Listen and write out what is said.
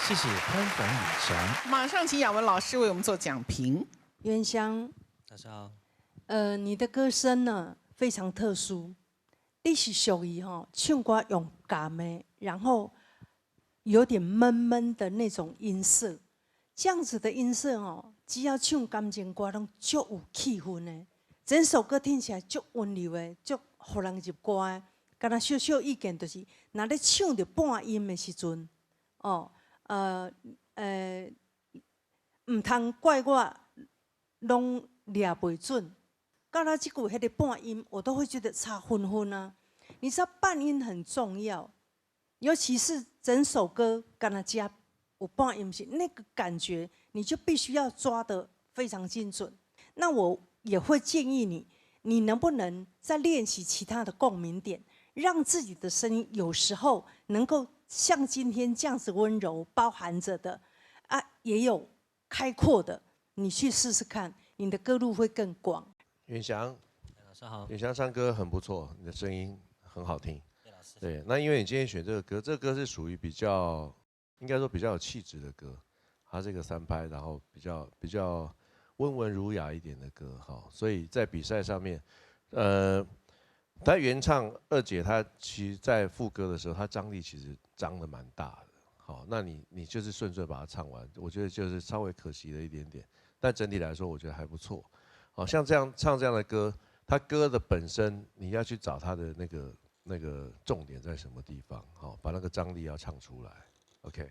谢谢潘凡远翔。马上请雅文老师为我们做讲评。元香，大家好。你的歌声呢非常特殊，你是属于唱歌用感的，然后有点闷闷的那种音色，这样子的音色只要唱感情歌拢足有气氛的，整首歌听起来足温柔的，足互人入歌的。敢若小小意见就是，若咧唱着半音的时阵，唔通怪我拢抓袂准。到了这句迄个半音，我都会觉得差昏昏啊。你知道半音很重要，尤其是整首歌敢若加有半音是那个感觉，你就必须要抓得非常精准。那我也会建议你，你能不能再练习其他的共鸣点，让自己的声音有时候能够像今天这样子温柔，包含着的也有开阔的，你去试试看，你的歌路会更广。远翔，老师好。远翔唱歌很不错，你的声音很好听。谢老师。对，那因为你今天选这个歌，这个歌是属于比较，应该说比较有气质的歌，它是一个3拍，然后比较温文儒雅一点的歌，所以在比赛上面，他原唱二姐她其实在副歌的时候，她张力其实张得蛮大的。好，那你就是顺顺把它唱完，我觉得就是稍微可惜了一点点，但整体来说我觉得还不错。好像这样唱这样的歌，它歌的本身你要去找它的那个重点在什么地方，好，把那个张力要唱出来。OK。